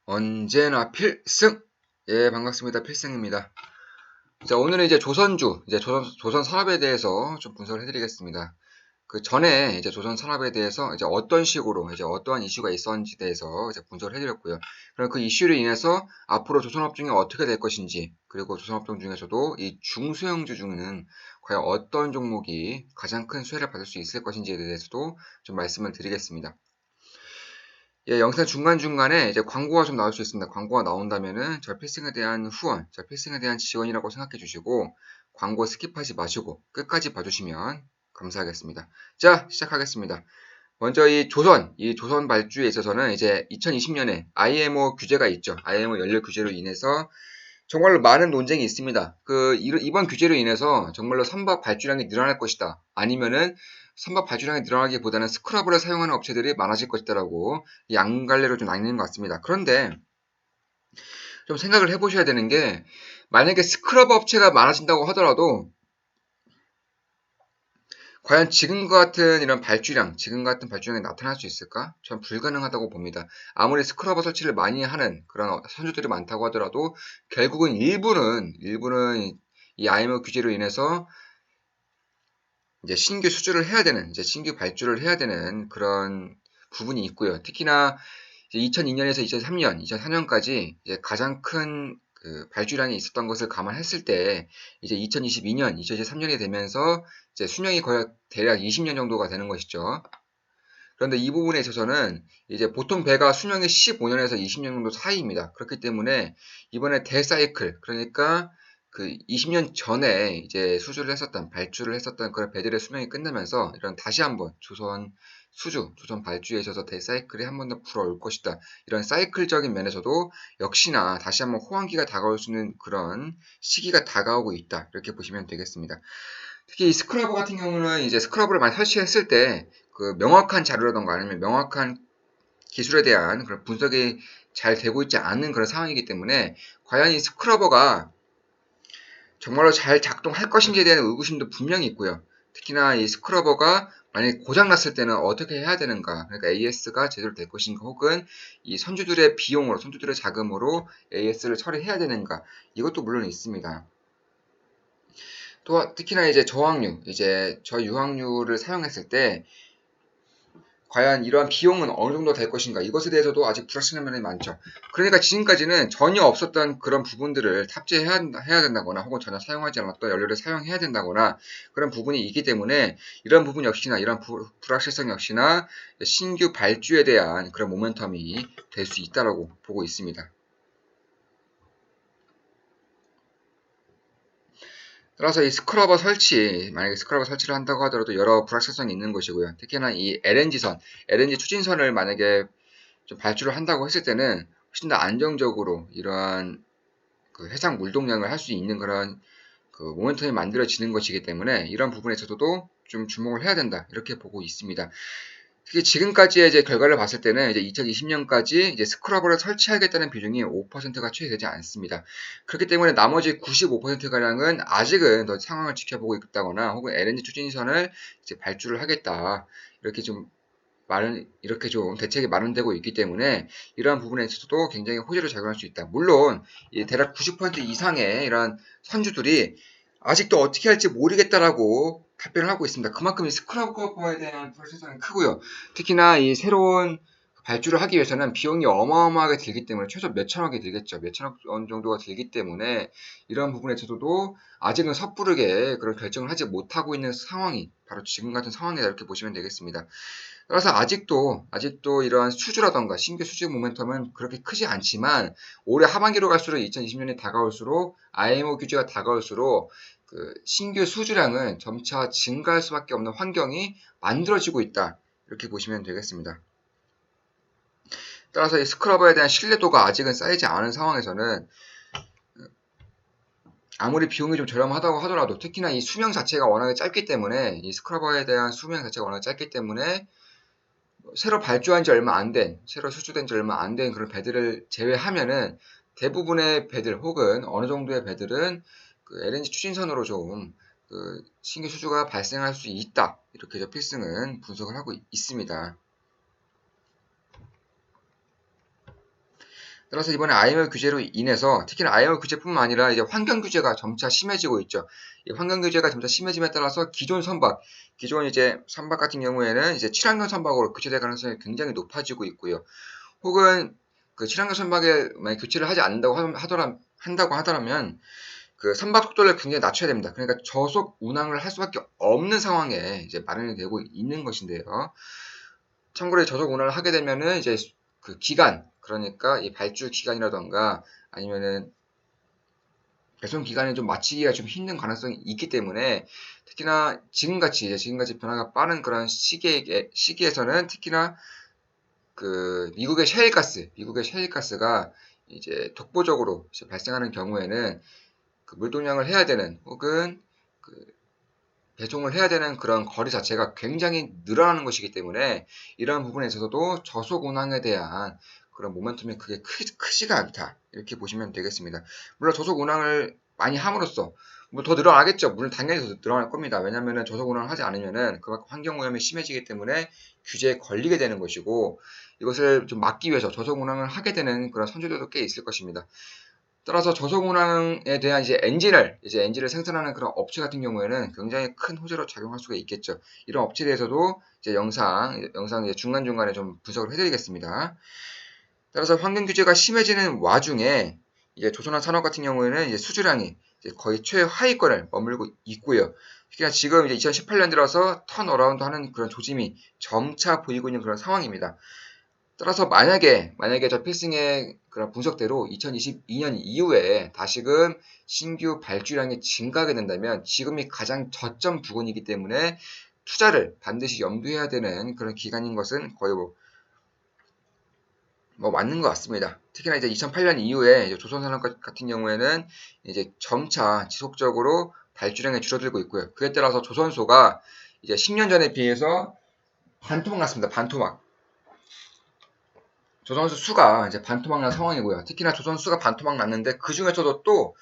언제나 필승! 예, 반갑습니다. 필승입니다. 자, 오늘은 이제 조선주, 조선 산업에 대해서 좀 분석을 해드리겠습니다. 그 전에 이제 조선 산업에 대해서 이제 어떤 식으로 이제 어떠한 이슈가 있었는지 대해서 이제 분석을 해드렸고요. 그럼 그 이슈로 인해서 앞으로 조선업종이 어떻게 될 것인지, 그리고 조선업종 중에서도 이 중소형주 중에는 과연 어떤 종목이 가장 큰 수혜를 받을 수 있을 것인지에 대해서도 좀 말씀을 드리겠습니다. 예, 영상 중간중간에 이제 광고가 좀 나올 수 있습니다. 광고가 나온다면은 저 필승에 대한 후원, 저 필승에 대한 지원이라고 생각해 주시고 광고 스킵하지 마시고 끝까지 봐주시면 감사하겠습니다. 자, 시작하겠습니다. 먼저 이 조선 발주에 있어서는 이제 2020년에 IMO 규제가 있죠. IMO 연료 규제로 인해서 정말로 많은 논쟁이 있습니다. 이번 규제로 인해서 정말로 선박 발주량이 늘어날 것이다. 아니면은 선박 발주량이 늘어나기보다는 스크러버를 사용하는 업체들이 많아질 것이다라고 양갈래로 좀 나뉘는 것 같습니다. 그런데 좀 생각을 해보셔야 되는 게 만약에 스크러버 업체가 많아진다고 하더라도 과연 지금과 같은 이런 발주량, 지금 같은 발주량이 나타날 수 있을까? 전 불가능하다고 봅니다. 아무리 스크러버 설치를 많이 하는 그런 선주들이 많다고 하더라도 결국은 일부는 이 IMO 규제로 인해서 이제 신규 수주를 해야 되는, 이제 신규 발주를 해야 되는 그런 부분이 있고요. 특히나 이제 2002년에서 2003년, 2004년까지 이제 가장 큰 그 발주량이 있었던 것을 감안했을 때 이제 2022년, 2023년이 되면서 이제 수명이 거의 대략 20년 정도가 되는 것이죠. 그런데 이 부분에 있어서는 이제 보통 배가 수명이 15년에서 20년 정도 사이입니다. 그렇기 때문에 이번에 대사이클, 그러니까 그 20년 전에 이제 수주를 했었던, 발주를 했었던 그런 배들의 수명이 끝나면서 이런 다시 한번 조선 발주에 있어서 대사이클이 한 번 더 불어올 것이다. 이런 사이클적인 면에서도 역시나 다시 한번 호황기가 다가올 수 있는 그런 시기가 다가오고 있다. 이렇게 보시면 되겠습니다. 특히 이 스크러버 같은 경우는 이제 스크러버를 많이 설치했을 때 그 명확한 자료라던가 아니면 명확한 기술에 대한 그런 분석이 잘 되고 있지 않은 그런 상황이기 때문에 과연 이 스크러버가 정말로 잘 작동할 것인지에 대한 의구심도 분명히 있고요. 특히나 이 스크러버가 만약에 고장났을 때는 어떻게 해야 되는가, 그러니까 AS가 제대로 될 것인가, 혹은 이 선주들의 비용으로, 선주들의 자금으로 AS를 처리해야 되는가, 이것도 물론 있습니다. 또 특히나 이제 저유황유를 사용했을 때 과연 이러한 비용은 어느 정도 될 것인가, 이것에 대해서도 아직 불확실한 면이 많죠. 그러니까 지금까지는 전혀 없었던 그런 부분들을 탑재해야 된다거나 혹은 전혀 사용하지 않았던 연료를 사용해야 된다거나 그런 부분이 있기 때문에 이런 부분 역시나 이런 불확실성 역시나 신규 발주에 대한 그런 모멘텀이 될 수 있다고 보고 있습니다. 따라서 이 스크러버 설치, 만약에 스크러버 설치를 한다고 하더라도 여러 불확실성이 있는 것이고요. 특히나 이 LNG 추진선을 만약에 좀 발주를 한다고 했을 때는 훨씬 더 안정적으로 이러한 그 해상 물동량을 할 수 있는 그런 그 모멘텀이 만들어지는 것이기 때문에 이런 부분에서도 좀 주목을 해야 된다. 이렇게 보고 있습니다. 특히 지금까지의 이제 결과를 봤을 때는 이제 2020년까지 이제 스크러버를 설치하겠다는 비중이 5%가 채 되지 않습니다. 그렇기 때문에 나머지 95%가량은 아직은 더 상황을 지켜보고 있다거나 혹은 LNG 추진선을 이제 발주를 하겠다. 이렇게 좀 대책이 마련되고 있기 때문에 이러한 부분에 있어서도 굉장히 호재를 작용할 수 있다. 물론 대략 90% 이상의 이런 선주들이 아직도 어떻게 할지 모르겠다라고 답변을 하고 있습니다. 그만큼 이 스크러버에 대한 불확실성이 크고요. 특히나 이 새로운 발주를 하기 위해서는 비용이 어마어마하게 들기 때문에 최소 몇천억이 들겠죠. 몇천억 원 정도가 들기 때문에 이런 부분에 있어서도 아직은 섣부르게 그런 결정을 하지 못하고 있는 상황이 바로 지금 같은 상황이다 이렇게 보시면 되겠습니다. 따라서 아직도 이러한 수주라던가 신규 수주 모멘텀은 그렇게 크지 않지만 올해 하반기로 갈수록 2020년이 다가올수록 IMO 규제가 다가올수록 그 신규 수주량은 점차 증가할 수밖에 없는 환경이 만들어지고 있다. 이렇게 보시면 되겠습니다. 따라서 이 스크러버에 대한 신뢰도가 아직은 쌓이지 않은 상황에서는 아무리 비용이 좀 저렴하다고 하더라도 특히나 이 수명 자체가 워낙에 짧기 때문에 이 스크러버에 대한 수명 자체가 워낙에 짧기 때문에 새로 발주한 지 얼마 안 된, 새로 수주된 지 얼마 안 된 그런 배들을 제외하면은 대부분의 배들 혹은 어느 정도의 배들은 그 LNG 추진선으로 좀 그 신규 수주가 발생할 수 있다. 이렇게 저 필승은 분석을 하고 있습니다. 따라서 이번에 IMF 규제로 인해서 특히나 IMF 규제뿐만 아니라 이제 환경 규제가 점차 심해지고 있죠. 이 환경 규제가 점차 심해짐에 따라서 기존 이제 선박 같은 경우에는 이제 친환경 선박으로 교체될 가능성이 굉장히 높아지고 있고요. 혹은 그 친환경 선박에 만약 교체를 하지 않는다고 한다고 하더라면 그 선박 속도를 굉장히 낮춰야 됩니다. 그러니까 저속 운항을 할 수밖에 없는 상황에 이제 마련이 되고 있는 것인데요. 참고로 저속 운항을 하게 되면은 이제 그 기간, 그러니까 이 발주 기간이라던가 아니면은 배송 기간을 좀 맞추기가 좀 힘든 가능성이 있기 때문에 특히나 지금같이 변화가 빠른 그런 시기에서는 특히나 그 미국의 셰일가스가 이제 독보적으로 이제 발생하는 경우에는 그 물동량을 해야 되는 혹은 그 배송을 해야 되는 그런 거리 자체가 굉장히 늘어나는 것이기 때문에 이러한 부분에 있어서도 저속 운항에 대한 그런 모멘텀이 크게 크지가 않다. 이렇게 보시면 되겠습니다. 물론 저속 운항을 많이 함으로써 뭐 더 늘어나겠죠. 물론 당연히 더 늘어날 겁니다. 왜냐하면 저속 운항을 하지 않으면은 그만큼 환경 오염이 심해지기 때문에 규제에 걸리게 되는 것이고 이것을 좀 막기 위해서 저속 운항을 하게 되는 그런 선주들도 꽤 있을 것입니다. 따라서 저속운항에 대한 엔진을 생산하는 그런 업체 같은 경우에는 굉장히 큰 호재로 작용할 수가 있겠죠. 이런 업체에 대해서도 이제 영상 이제 중간중간에 좀 분석을 해드리겠습니다. 따라서 환경 규제가 심해지는 와중에 이제 조선한 산업 같은 경우에는 이제 수주량이 이제 거의 최하위권을 머물고 있고요. 특히나 지금 이제 2018년 들어서 턴어라운드 하는 그런 조짐이 점차 보이고 있는 그런 상황입니다. 따라서 만약에 저 필승의 그런 분석대로 2022년 이후에 다시금 신규 발주량이 증가하게 된다면 지금이 가장 저점 부근이기 때문에 투자를 반드시 염두해야 되는 그런 기간인 것은 거의 뭐 맞는 것 같습니다. 특히나 이제 2008년 이후에 이제 조선산업 같은 경우에는 이제 점차 지속적으로 발주량이 줄어들고 있고요. 그에 따라서 조선소가 이제 10년 전에 비해서 반토막 났습니다. 반토막. 조선소 수가 이제 반토막 난 상황이고요. 특히나 조선수가 반토막 났는데 그 중에서도 또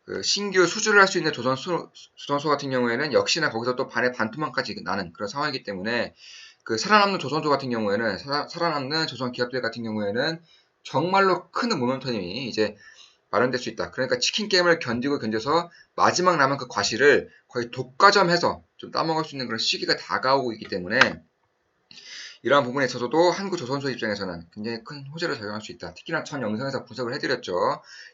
그 신규 수주를 할 수 있는 조선소 같은 경우에는 역시나 거기서 또 반토막까지 나는 그런 상황이기 때문에 그 살아남는 조선소 같은 경우에는 살아남는 조선 기업들 같은 경우에는 정말로 큰 모멘텀이 이제 마련될 수 있다. 그러니까 치킨 게임을 견뎌서 마지막 남은 그 과실을 거의 독과점해서 좀 따먹을 수 있는 그런 시기가 다가오고 있기 때문에 이러한 부분에 있어서도 한국조선소 입장에서는 굉장히 큰 호재를 작용할 수 있다. 특히나 전 영상에서 분석을 해드렸죠.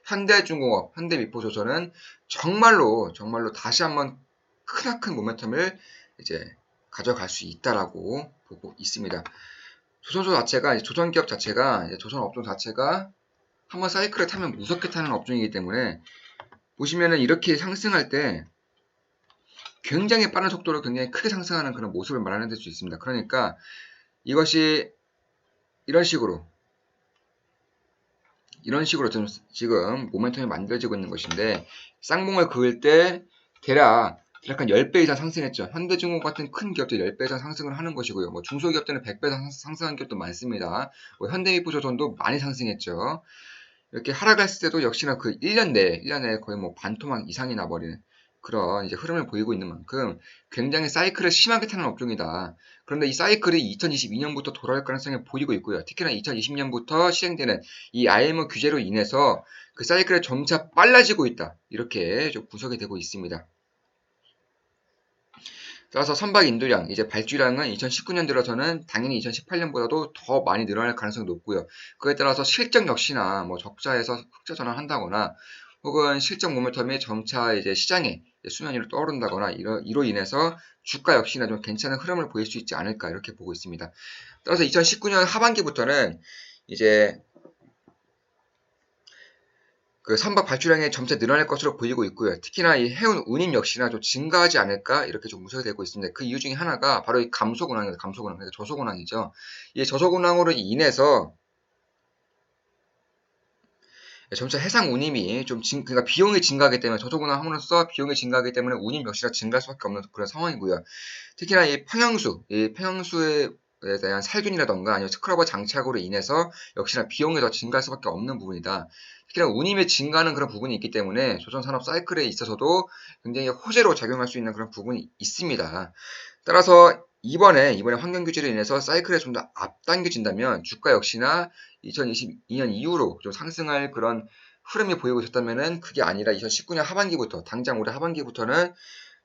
현대중공업, 현대미포조선은 정말로 다시 한번 크나큰 모멘텀을 이제 가져갈 수 있다라고 보고 있습니다. 조선기업 자체가, 조선업종 자체가 한번 사이클을 타면 무섭게 타는 업종이기 때문에 보시면은 이렇게 상승할 때 굉장히 빠른 속도로 굉장히 크게 상승하는 그런 모습을 마련해 줄 수 있습니다. 그러니까 이것이 이런 식으로 지금 모멘텀이 만들어지고 있는 것인데 쌍봉을 그을 때 대략 한 10배 이상 상승했죠. 현대중공업 같은 큰 기업들이 10배 이상 상승을 하는 것이고요. 뭐 중소기업들은 100배 이상 상승한 기업도 많습니다. 뭐 현대미포조선도 많이 상승했죠. 이렇게 하락했을 때도 역시나 그 1년 내에 거의 뭐 반토막 이상이 나버리는 그런 이제 흐름을 보이고 있는 만큼 굉장히 사이클을 심하게 타는 업종이다. 그런데 이 사이클이 2022년부터 돌아올 가능성이 보이고 있고요. 특히나 2020년부터 시행되는 이 IMO 규제로 인해서 그 사이클이 점차 빨라지고 있다. 이렇게 좀 분석이 되고 있습니다. 따라서 선박 인도량, 이제 발주량은 2019년 들어서는 당연히 2018년보다도 더 많이 늘어날 가능성이 높고요. 그에 따라서 실적 역시나 뭐 적자에서 흑자 전환한다거나 혹은 실적 모멘텀이 점차 이제 시장에 수면 위로 떠오른다거나 이로 인해서 주가 역시나 좀 괜찮은 흐름을 보일 수 있지 않을까 이렇게 보고 있습니다. 따라서 2019년 하반기부터는 이제 그 선박 발주량이 점차 늘어날 것으로 보이고 있고요. 특히나 이 해운 운임 역시나 좀 증가하지 않을까 이렇게 좀 우려가 되고 있습니다. 그 이유 중에 하나가 바로 이 감소운항입니다. 감소운항, 그러니까 저속운항이죠. 이 저속운항으로 인해서 점차 해상 운임이 그러니까 비용이 증가하기 때문에 저속운항 함으로써 비용이 증가하기 때문에 운임 역시나 증가할 수밖에 없는 그런 상황이고요. 특히나 이 평형수에 대한 살균이라던가 아니면 스크러버 장착으로 인해서 역시나 비용이 더 증가할 수밖에 없는 부분이다. 특히나 운임의 증가하는 그런 부분이 있기 때문에 조선산업 사이클에 있어서도 굉장히 호재로 작용할 수 있는 그런 부분이 있습니다. 따라서 이번에 환경 규제로 인해서 사이클에 좀 더 앞당겨진다면 주가 역시나 2022년 이후로 좀 상승할 그런 흐름이 보이고 있었다면은 그게 아니라 2019년 하반기부터 당장 올해 하반기부터는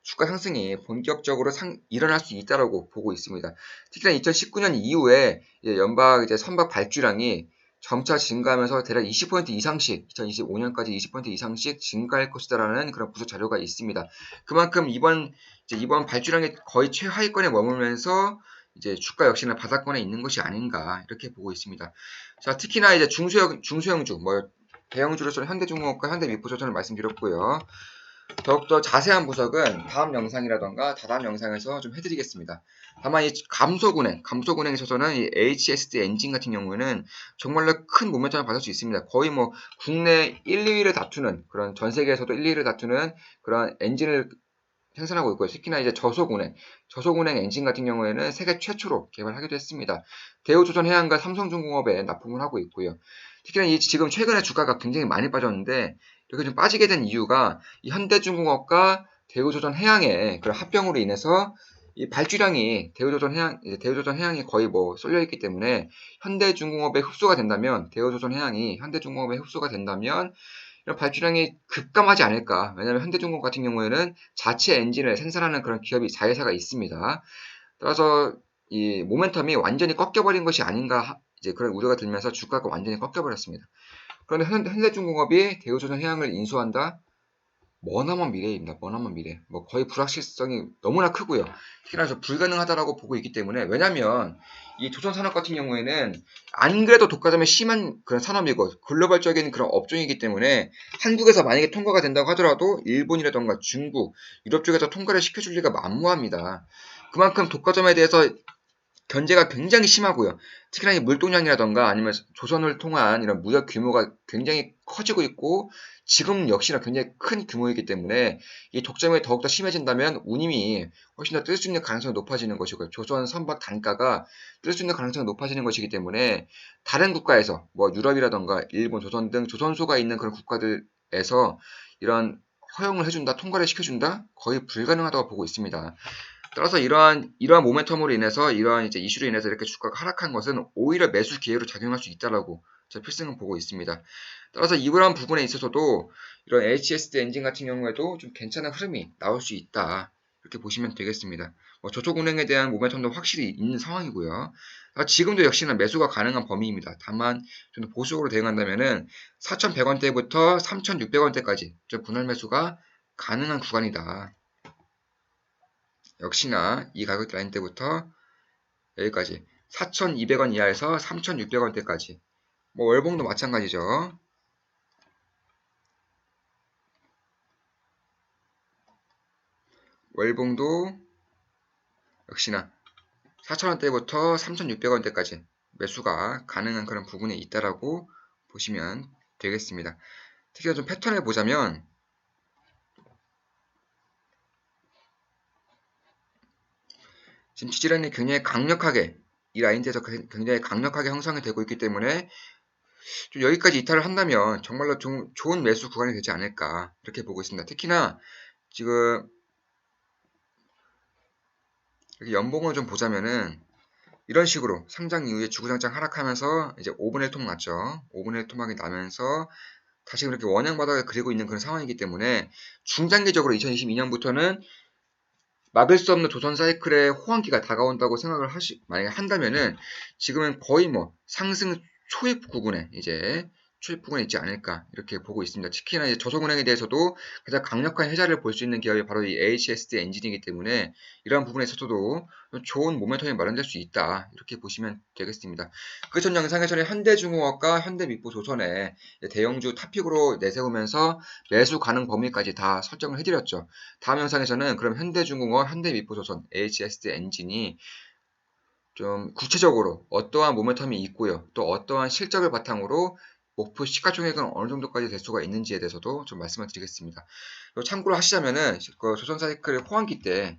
주가 상승이 본격적으로 일어날 수 있다라고 보고 있습니다. 특히나 2019년 이후에 연박 선박 발주량이 점차 증가하면서 대략 20% 이상씩 2025년까지 20% 이상씩 증가할 것이다라는 그런 분석 자료가 있습니다. 그만큼 이번 발주량이 거의 최하위권에 머물면서 이제 주가 역시나 바닥권에 있는 것이 아닌가 이렇게 보고 있습니다. 자, 특히나 이제 중소형주 대형주로서는 현대중공업과 현대미포조선을 말씀드렸고요. 더욱더 자세한 분석은 다음 영상이라던가 다다음 영상에서 좀 해드리겠습니다. 다만 이 감소군행에 있어서는 이 HSD 엔진 같은 경우에는 정말로 큰 모멘텀을 받을 수 있습니다. 거의 국내 1, 2위를 다투는 그런 전 세계에서도 1, 2위를 다투는 그런 엔진을 생산하고 있고요. 특히나 이제 저소군행 엔진 같은 경우에는 세계 최초로 개발하기도 했습니다. 대우조선해양과 삼성중공업에 납품을 하고 있고요. 특히나 지금 최근에 주가가 굉장히 많이 빠졌는데 이렇게 좀 빠지게 된 이유가 이 현대중공업과 대우조선해양의 그런 합병으로 인해서 이 발주량이 대우조선해양이 거의 쏠려 있기 때문에 현대중공업에 흡수가 된다면 대우조선해양이 현대중공업에 흡수가 된다면 이런 발주량이 급감하지 않을까. 왜냐하면 현대중공업 같은 경우에는 자체 엔진을 생산하는 그런 기업이 자회사가 있습니다. 따라서 이 모멘텀이 완전히 꺾여버린 것이 아닌가 이제 그런 우려가 들면서 주가가 완전히 꺾여버렸습니다. 그런데 현대중공업이 대우조선해양을 인수한다? 머나먼 미래입니다. 머나먼 미래. 거의 불확실성이 너무나 크고요. 특히나 불가능하다라고 보고 있기 때문에 왜냐하면 이 조선산업 같은 경우에는 안 그래도 독과점이 심한 그런 산업이고 글로벌적인 그런 업종이기 때문에 한국에서 만약에 통과가 된다고 하더라도 일본이라던가 중국, 유럽 쪽에서 통과를 시켜줄 리가 만무합니다. 그만큼 독과점에 대해서 견제가 굉장히 심하고요. 특히나 이 물동량이라던가 아니면 조선을 통한 이런 무역 규모가 굉장히 커지고 있고 지금 역시나 굉장히 큰 규모이기 때문에 이 독점이 더욱더 심해진다면 운임이 훨씬 더 뜰 수 있는 가능성이 높아지는 것이고요. 조선 선박 단가가 뜰 수 있는 가능성이 높아지는 것이기 때문에 다른 국가에서 유럽이라던가 일본, 조선 등 조선소가 있는 그런 국가들에서 이런 허용을 해준다, 통과를 시켜준다? 거의 불가능하다고 보고 있습니다. 따라서 이러한 모멘텀으로 인해서 이러한 이제 이슈로 인해서 이렇게 주가가 하락한 것은 오히려 매수 기회로 작용할 수 있다라고 제가 필승은 보고 있습니다. 따라서 이러한 부분에 있어서도 이런 HSD 엔진 같은 경우에도 좀 괜찮은 흐름이 나올 수 있다. 이렇게 보시면 되겠습니다. 저축은행에 대한 모멘텀도 확실히 있는 상황이고요. 지금도 역시나 매수가 가능한 범위입니다. 다만 좀 보수적으로 대응한다면은 4,100원대부터 3,600원대까지 좀 분할 매수가 가능한 구간이다. 역시나 이 가격 라인대부터 여기까지 4,200원 이하에서 3,600원대까지 월봉도 마찬가지죠. 월봉도 역시나 4,000원대부터 3,600원대까지 매수가 가능한 그런 부분에 있다라고 보시면 되겠습니다. 특히나 좀 패턴을 보자면 지금 지지라인이 굉장히 강력하게 이 라인대에서 굉장히 강력하게 형성이 되고 있기 때문에 좀 여기까지 이탈을 한다면 정말로 좀 좋은 매수 구간이 되지 않을까 이렇게 보고 있습니다. 특히나 지금 이렇게 연봉을 좀 보자면은 이런 식으로 상장 이후에 주구장창 하락하면서 이제 5분의 1 토막 났죠. 5분의 1 토막이 나면서 다시 그렇게 원형 바닥을 그리고 있는 그런 상황이기 때문에 중장기적으로 2022년부터는 막을 수 없는 조선 사이클의 호황기가 다가온다고 생각을 만약에 한다면은 지금은 거의 상승 초입 부근에 있지 않을까 이렇게 보고 있습니다. 특히나 이제 저소은행에 대해서도 가장 강력한 해자를 볼 수 있는 기업이 바로 이 HSD 엔진이기 때문에 이러한 부분에 있어서도 좋은 모멘텀이 마련될 수 있다 이렇게 보시면 되겠습니다. 그 전 영상에서는 현대중공업과 현대미포조선의 대형주 탑픽으로 내세우면서 매수 가능 범위까지 다 설정을 해드렸죠. 다음 영상에서는 그럼 현대중공업, 현대미포조선, HSD 엔진이 좀 구체적으로 어떠한 모멘텀이 있고요. 또 어떠한 실적을 바탕으로 목표 시가총액은 어느 정도까지 될 수가 있는지에 대해서도 좀 말씀을 드리겠습니다. 참고로 하시자면은 그 조선사이클 호황기 때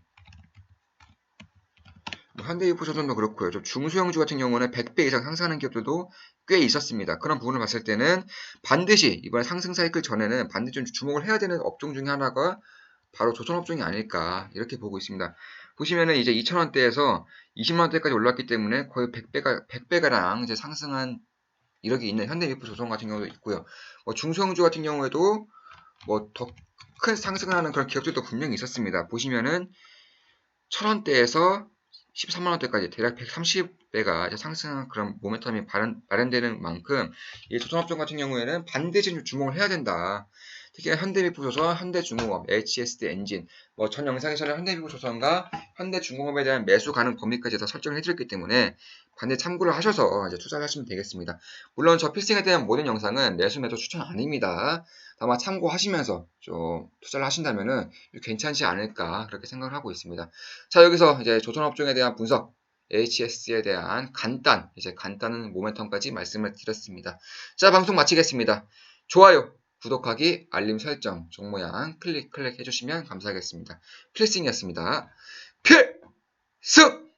현대미포조선도 그렇고요. 좀 중소형주 같은 경우는 100배 이상 상승하는 기업들도 꽤 있었습니다. 그런 부분을 봤을 때는 반드시 이번 상승 사이클 전에는 반드시 좀 주목을 해야 되는 업종 중에 하나가 바로 조선업종이 아닐까 이렇게 보고 있습니다. 보시면은 이제 2,000원대에서 20만원대까지 올랐기 때문에 거의 100배가량 이제 상승한 이력이 있는 현대미프조선 같은 경우도 있고요. 뭐 중소형주 같은 경우에도 뭐 더 큰 상승을 하는 그런 기업들도 분명히 있었습니다. 보시면은 1,000원대에서 13만원대까지 대략 130배가 상승한 그런 모멘텀이 마련되는 만큼 이 조선업종 같은 경우에는 반드시 주목을 해야 된다. 특히나 현대미프조선, 현대중공업, HSD 엔진, 뭐 전 영상에서는 현대미프조선과 현대중공업에 대한 매수 가능 범위까지 다 설정을 해드렸기 때문에 반드시 참고를 하셔서 이제 투자를 하시면 되겠습니다. 물론 저 필승에 대한 모든 영상은 매수 매도 추천 아닙니다. 다만 참고하시면서 좀 투자를 하신다면은 괜찮지 않을까 그렇게 생각을 하고 있습니다. 자, 여기서 이제 조선업종에 대한 분석, HS에 대한 간단한 모멘텀까지 말씀을 드렸습니다. 자, 방송 마치겠습니다. 좋아요, 구독하기, 알림 설정, 종모양 클릭 해주시면 감사하겠습니다. 필승이었습니다. 필승!